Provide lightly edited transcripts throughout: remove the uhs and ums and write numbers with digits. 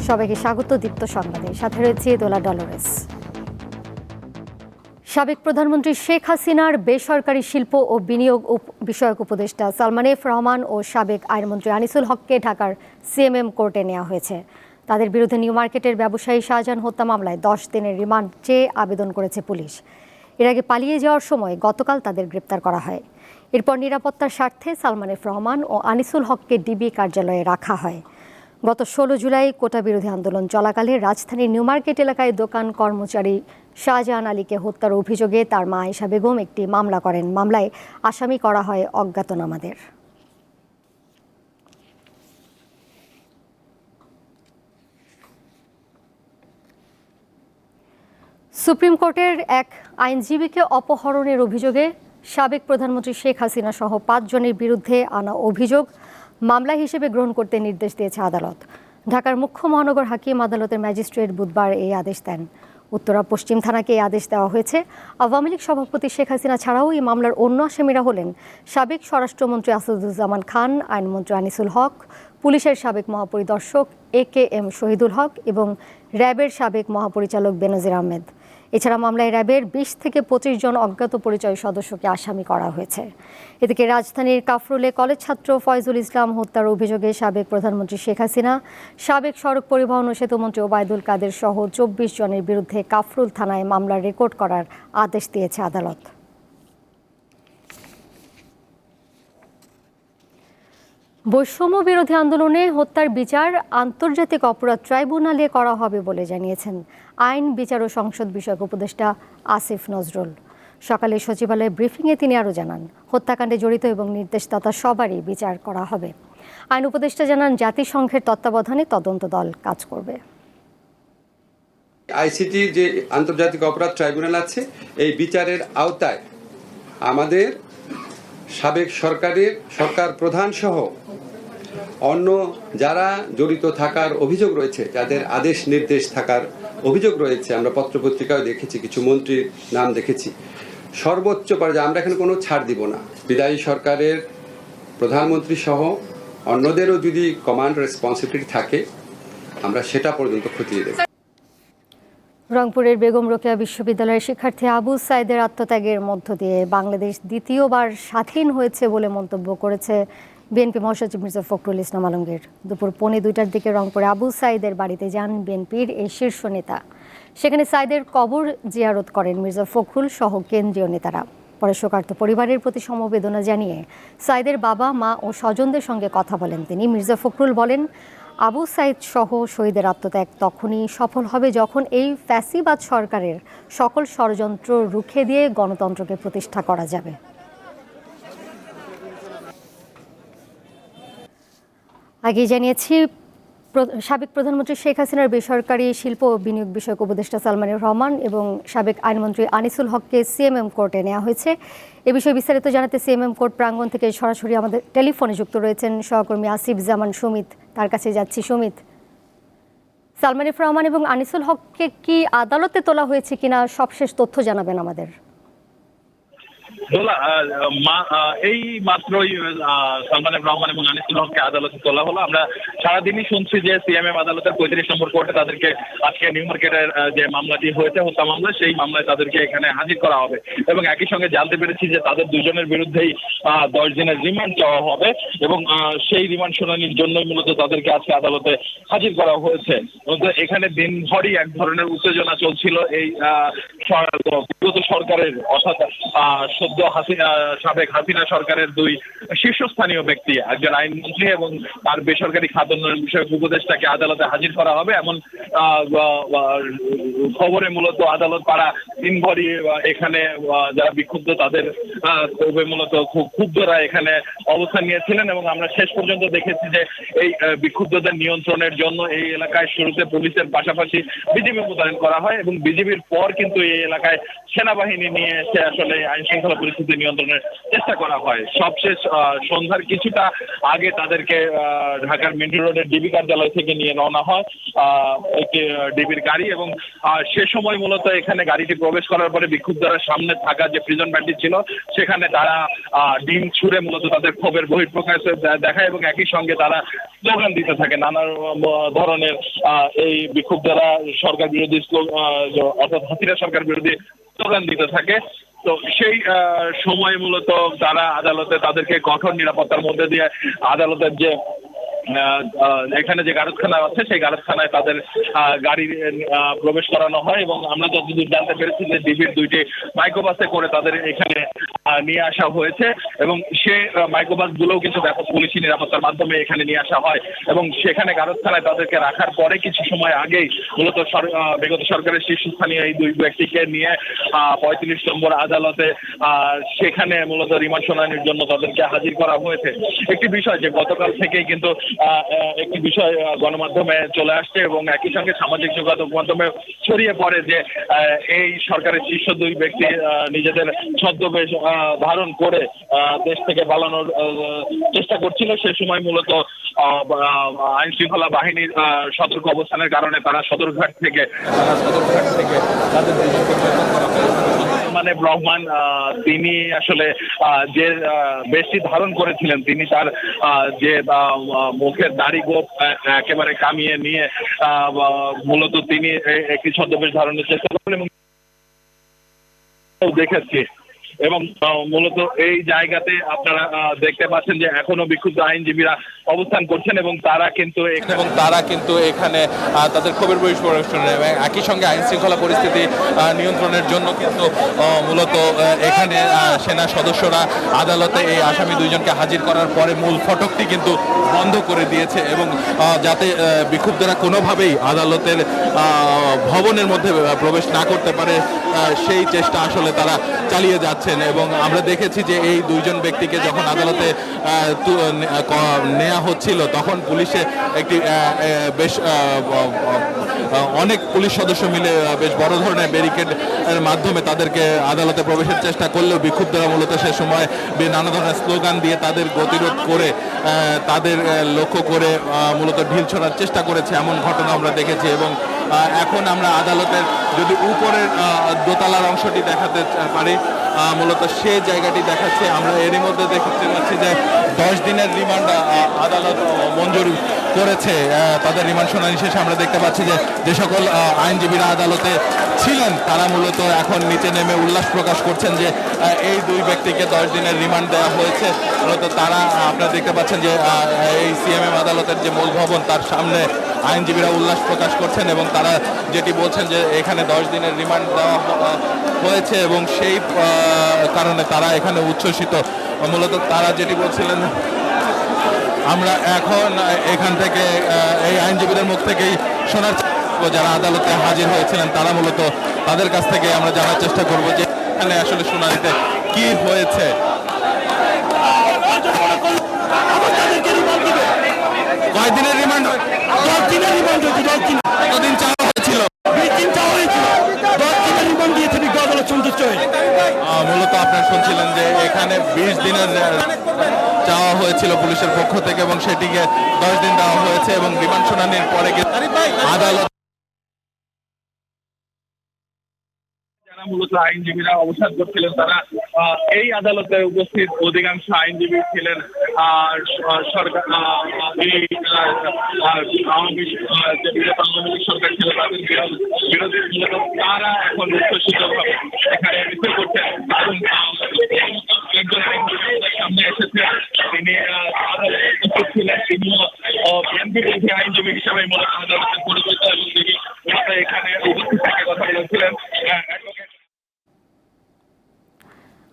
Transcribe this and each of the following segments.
সবাইকে স্বাগত দীপ্ত সংবাদে, সাথে রয়েছে দোলা ডলোরেস। সাবেক প্রধানমন্ত্রী শেখ হাসিনার বেসরকারি শিল্প ও বিনিয়োগ বিষয়ক উপদেষ্টা সালমান এফ রহমান ও সাবেক আইনমন্ত্রী আনিসুল হককে ঢাকার সিএমএম কোর্টে নেওয়া হয়েছে। তাদের বিরুদ্ধে নিউ মার্কেটের ব্যবসায়ী শাহজাহান হত্যা মামলায় 10 দিনের রিমান্ড চেয়ে আবেদন করেছে পুলিশ। এর আগে পালিয়ে যাওয়ার সময় গতকাল তাদের গ্রেপ্তার করা হয়। এরপর নিরাপত্তার স্বার্থে সালমান এফ রহমান ও আনিসুল হককে ডিবি কার্যালয়ে রাখা হয়। গত 16 জুলাই কোটা বিরোধী আন্দোলন চলাকালে রাজধানীর নিউ মার্কেট এলাকায় দোকান কর্মচারী শাহজাহান আলীকে হত্যার অভিযোগে তার মা আয়েশা বেগম একটি মামলা করেন। মামলায় আসামি করা হয় অজ্ঞাতনামাদের। সুপ্রিম কোর্টের এক আইনজীবীকে অপহরণের অভিযোগে সাবেক প্রধানমন্ত্রী শেখ হাসিনা সহ 5 জনের বিরুদ্ধে আনা অভিযোগ মামলা হিসেবে গ্রহণ করতে নির্দেশ দিয়েছে আদালত। ঢাকার মুখ্য মহানগর হাকিম আদালতের ম্যাজিস্ট্রেট বুধবার এই আদেশ দেন। উত্তরা পশ্চিম থানাকে এই আদেশ দেওয়া হয়েছে। আওয়ামী লীগ সভাপতি শেখ হাসিনা ছাড়াও এই মামলার অন্য আসামিরা হলেন সাবেক স্বরাষ্ট্রমন্ত্রী আসাদুজ্জামান খান, আইনমন্ত্রী আনিসুল হক, পুলিশের সাবেক মহাপরিদর্শক AKM শহীদুল হক এবং র্যাবের সাবেক মহাপরিচালক বেনজির আহমেদ। এছাড়া মামলায় র্যাবের 20 থেকে 25 জন অজ্ঞাত পরিচয় সদস্যকে আসামি করা হয়েছে। এদিকে রাজধানীর কাফরুলে কলেজ ছাত্র ফয়জুল ইসলাম হত্যার অভিযোগে সাবেক প্রধানমন্ত্রী শেখ হাসিনা, সাবেক সড়ক পরিবহন ও সেতুমন্ত্রী ওবায়দুল কাদের সহ 24 জনের বিরুদ্ধে কাফরুল থানায় মামলা রেকর্ড করার আদেশ দিয়েছে আদালত। বৈষম্য বিরোধী আন্দোলনে হত্যার বিচার আন্তর্জাতিক অপরাধ ট্রাইব্যুনালে করা হবে বলে জানিয়েছেন আইন, বিচার ও সংসদ বিষয়ক উপদেষ্টা আসিফ নজরুল। সকালে সচিবালয়ে ব্রিফিংয়ে তিনি আরও জানান, হত্যাকাণ্ডে জড়িত এবং নির্দেশদাতা সবারই বিচার করা হবে। আইন উপদেষ্টা জানান, জাতিসংঘের তত্ত্বাবধানে তদন্ত দল কাজ করবে। আইসিটির যে আন্তর্জাতিক অপরাধ ট্রাইব্যুনাল আছে, এই বিচারের আওতায় আমাদের সাবেক সরকার প্রধান সহ অন্য যারা জড়িত থাকার অভিযোগ রয়েছে, যাদের আদেশ নির্দেশ থাকার অভিযোগ রয়েছে, আমরা পত্রপত্রিকায় দেখেছি, কিছু মন্ত্রীর নাম দেখেছি, সর্বোচ্চ পর্যায়ে আমরা এখানে কোনো ছাড় দিব না। বিদায়ী সরকারের প্রধানমন্ত্রী সহ অন্যদেরও যদি কমান্ড রেসপন্সিবিলিটি থাকে, আমরা সেটা পর্যন্ত খতিয়ে দেব। রংপুরের বেগম রোকেয়া বিশ্ববিদ্যালয়ের শিক্ষার্থী আবু সাইদের আত্মত্যাগের মধ্য দিয়ে বাংলাদেশ দ্বিতীয়বার স্বাধীন হয়েছে বলে মন্তব্য করেছে বিএনপি মহাসচিব মির্জা ফখরুল ইসলাম আলমগীর। দুপুর 1:45টার দিকে রংপুরে আবু সাইদের বাড়িতে যান বিএনপির এই শীর্ষ নেতা। সেখানে সাইদের কবর জিয়ারত করেন মির্জা ফখরুল সহ কেন্দ্রীয় নেতারা। পরে শোকার্ত পরিবারের প্রতি সমবেদনা জানিয়ে সাইদের বাবা, মা ও স্বজনদের সঙ্গে কথা বলেন তিনি। মির্জা ফখরুল বলেন, আবু সাইদ সহ শহীদের আত্মত্যাগ তখনই সফল হবে যখন এই ফ্যাসিবাদ সরকারের সকল ষড়যন্ত্র রুখে দিয়ে গণতন্ত্রকে প্রতিষ্ঠা করা যাবে। আগেই জানিয়েছি, সাবেক প্রধানমন্ত্রী শেখ হাসিনার বেসরকারি শিল্প ও বিনিয়োগ বিষয়ক উপদেষ্টা সালমান এফ রহমান এবং সাবেক আইনমন্ত্রী আনিসুল হককে সিএমএম কোর্টে নেওয়া হয়েছে। এ বিষয়ে বিস্তারিত জানাতে সিএমএম কোর্ট প্রাঙ্গণ থেকে সরাসরি আমাদের টেলিফোনে যুক্ত রয়েছেন সহকর্মী আসিফ জামান সুমিত। তার কাছে যাচ্ছি। সুমিত, সালমান এফ রহমান এবং আনিসুল হককে কি আদালতে তোলা হয়েছে কিনা সবশেষ তথ্য জানাবেন আমাদের। এই মাত্রই সালমান এফ রহমান এবং আনিসুল হককে আদালতে তোলা হলো। আমরা সারাদিনই শুনছি যে সিএমএম আদালতের 35 নম্বর কোর্টে তাদেরকে আজকে নিউ মার্কেটের যে মামলাটি হয়েছে, হত্যা মামলা, সেই মামলায় তাদেরকে এখানে হাজির করা হবে এবং একই সঙ্গে জানতে পেরেছি যে তাদের দুজনের বিরুদ্ধেই 10 দিনের রিমান্ড চাওয়া হবে এবং সেই রিমান্ড শুনানির জন্যই মূলত তাদেরকে আজকে আদালতে হাজির করা হয়েছে। এখানে দিনভরই এক ধরনের উত্তেজনা চলছিল এই বিগত সরকারের, অর্থাৎ সাবেক হাসিনা সরকারের 2 শীর্ষস্থানীয় ব্যক্তি, একজন আইনমন্ত্রী এবং তার বেসরকারি খাদ্যোন্নয়ন বিষয়ক উপদেষ্টাকে আদালতে হাজির করা হবে এমন খবরে মূলত আদালত পাড়া দিনভরই এখানে যারা বিক্ষুব্ধ তাদের মূলত খুব ক্ষুব্ধরা এখানে অবস্থান নিয়েছিলেন এবং আমরা শেষ পর্যন্ত দেখেছি যে এই বিক্ষুব্ধদের নিয়ন্ত্রণের জন্য এই এলাকায় শুরুতে পুলিশের পাশাপাশি বিজিবি মোতায়েন করা হয় এবং বিজিবির পর কিন্তু এই এলাকায় সেনাবাহিনী নিয়ে এসে আসলে আইন শৃঙ্খলা শৃঙ্খলা পরিস্থিতি নিয়ন্ত্রণের চেষ্টা করা হয়। সবশেষ সন্ধ্যার কিছুটা আগে তাদেরকে ঢাকার মিন্টু রোডের ডিবি কার্যালয় থেকে নিয়ে রওনা হয় একটি ডিবির গাড়ি, এবং সে সময় মূলত এখানে গাড়িটি প্রবেশ করার পরে বিক্ষুব্ধরা সামনে থাকা যে প্রিজন ভ্যানটি ছিল সেখানে তারা ডিম ছুঁড়ে মূলত তাদের ক্ষোভের বহিঃপ্রকাশ দেখায়, এবং একই সঙ্গে তারা স্লোগান দিতে থাকে নানা ধরনের। এই বিক্ষুব্ধরা সরকার বিরোধী অর্থাৎ হাসিনা সরকার বিরোধী স্লোগান দিতে থাকে। তো সেই সময় মূলত তারা আদালতে তাদেরকে কঠোর নিরাপত্তার মধ্যে দিয়ে আদালতের যে এখানে যে গারদখানা আছে সেই গারদখানায় তাদের গাড়ি প্রবেশ করানো হয়, এবং আমরা যতদূর জানতে পেরেছি যে ডিবির 2টি মাইক্রোবাসে করে তাদের এখানে নিয়ে আসা হয়েছে, এবং সে মাইক্রোবাসগুলোও কিন্তু ব্যাপক পুলিশি নিরাপত্তার মাধ্যমে এখানে নিয়ে আসা হয়, এবং সেখানে গারদখানায় তাদেরকে রাখার পরে কিছু সময় আগেই মূলত বিগত সরকারের শীর্ষস্থানীয় এই 2 ব্যক্তিকে নিয়ে 35 নম্বর আদালতে সেখানে মূলত রিমান্ড শুনানির জন্য তাদেরকে হাজির করা হয়েছে। একটি বিষয় যে গতকাল থেকেই কিন্তু একটি বিষয় গণমাধ্যমে চলে আসছে, এবং একই সঙ্গে সামাজিক যোগাযোগ মাধ্যমে ছড়িয়ে পড়ে যে এই সরকারের শীর্ষ 2 ব্যক্তি নিজেদের ছদ্মবেশ ধারণ করে দেশ থেকে পালানোর চেষ্টা করছিল। সে সময় মূলত আইন শৃঙ্খলা বাহিনীর সতর্ক অবস্থানের কারণে তারা সদরঘাট থেকে তাদের মানে রহমান তিনি আসলে যে বেশি ধারণ করেছিলেন, তিনি তার যে মুখের দাড়ি গোঁফ একেবারে কামিয়ে নিয়ে মূলত তিনি একটি ছদ্মবেশ ধারণের চেষ্টা করেন, এবং দেখেছি। এবং মূলত এই জায়গাতে আপনারা দেখতে পাচ্ছেন যে এখনো বিক্ষুব্ধ আইনজীবীরা অবস্থান করছেন, এবং তারা কিন্তু এখানে তাদের ক্ষোভের বহিঃপ্রকাশ এবং একই সঙ্গে আইন শৃঙ্খলা পরিস্থিতি নিয়ন্ত্রণের জন্য কিন্তু মূলত এখানে সেনা সদস্যরা আদালতে এই আসামি 2 জনকে হাজির করার পরে মূল ফটকটি কিন্তু বন্ধ করে দিয়েছে, এবং যাতে বিক্ষুব্ধরা কোনোভাবেই আদালতের ভবনের মধ্যে প্রবেশ না করতে পারে সেই চেষ্টা আসলে তারা চালিয়ে যাচ্ছেন। এবং আমরা দেখেছি যে এই 2 জন ব্যক্তিকে যখন আদালতে নেওয়া হচ্ছিল তখন পুলিশে একটি বেশ অনেক পুলিশ সদস্য মিলে বেশ বড় ধরনের ব্যারিকেডের মাধ্যমে তাদেরকে আদালতে প্রবেশের চেষ্টা করলেও বিক্ষুব্ধরা মূলত সে সময় নানা ধরনের স্লোগান দিয়ে তাদের গতিরোধ করে তাদের লক্ষ্য করে মূলত ঢিল ছোড়ার চেষ্টা করেছে, এমন ঘটনা আমরা দেখেছি। এবং এখন আমরা আদালতের যদি উপরের দোতলার অংশটি দেখাতে পারি, মূলত সে জায়গাটি দেখাচ্ছে। আমরা এরই মধ্যে দেখতে পাচ্ছি যে 10 দিনের রিমান্ড আদালত মঞ্জুর করেছে। তাদের রিমান্ড শুনানি শেষে আমরা দেখতে পাচ্ছি যে সকল আইনজীবীরা আদালতে ছিলেন তারা মূলত এখন নিচে নেমে উল্লাস প্রকাশ করছেন যে এই 2 ব্যক্তিকে 10 দিনের রিমান্ড দেওয়া হয়েছে। মূলত তারা আপনারা দেখতে পাচ্ছেন যে এই সিএমএম আদালতের যে মূল ভবন তার সামনে আইনজীবীরা উল্লাস প্রকাশ করছেন, এবং তারা যেটি বলছেন যে এখানে 10 দিনের রিমান্ড দেওয়া হয়েছে, এবং সেই কারণে তারা এখানে উচ্ছ্বসিত। মূলত তারা যেটি বলছিলেন, আমরা এখন এখান থেকে এই আইনজীবীদের মুখ থেকেই শোনার যারা আদালতে হাজির হয়েছিলেন তারা মূলত তাদের কাছ থেকে আমরা জানার চেষ্টা করব যে এখানে আসলে শুনানিতে কি হয়েছে। কয়দিনের রিমান্ড? 10 দিনের রিমান্ড হয়েছে। 10 দিন। কতদিন চাওয়া হয়েছিল? 20 দিন চাওয়া হয়েছিল। 10 দিনের রিমান্ড দিয়েছে বিজ্ঞ আদালত সন্তুষ্ট হয়ে। মূলত আপনারা শুনছিলেন যে এখানে 20 দিনের চাওয়া হয়েছিল পুলিশের পক্ষ থেকে, এবং সেটিকে 10 দিন দেওয়া হয়েছে, এবং রিমান্ড শুনানির পরে আদালত মূলত আইনজীবীরা অবস্থান করছিলেন তারা এই আদালতে উপস্থিত অধিকাংশ আইনজীবী ছিলেন সরকার আওয়ামী লীগ সরকার ছিল তাদের বিরোধী মূলত তারা এখন উচ্ছ্বসিতভাবে এখানে মিছিল করছেন। একজন সামনে এসেছে, তিনি উপস্থিত ছিলেন, তিনিও বিএনপি বিরোধী আইনজীবী হিসাবে মূলত আদালতে পরিচিত, এবং তিনি এখানে উপস্থিত থেকে কথা বলেছিলেন।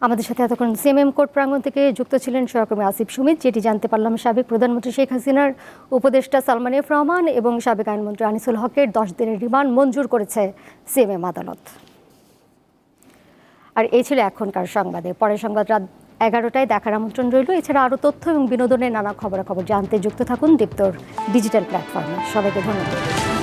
আমাদের সাথে এতক্ষণ সিএমএম কোর্ট প্রাঙ্গণ থেকে যুক্ত ছিলেন সহকর্মী আসিফ সুমিত। যেটি জানতে পারলাম, সাবেক প্রধানমন্ত্রী শেখ হাসিনার উপদেষ্টা সালমান এফ রহমান এবং সাবেক আইনমন্ত্রী আনিসুল হকের 10 দিনের রিমান্ড মঞ্জুর করেছে সিএমএম আদালত। আর এই ছিল এখনকার সংবাদে। পরের সংবাদ রাত 11টায় দেখার আমন্ত্রণ রইল। এছাড়া আরও তথ্য এবং বিনোদনের নানা খবরাখবর জানতে যুক্ত থাকুন দীপ্তর ডিজিটাল প্ল্যাটফর্মে। সবাইকে ধন্যবাদ।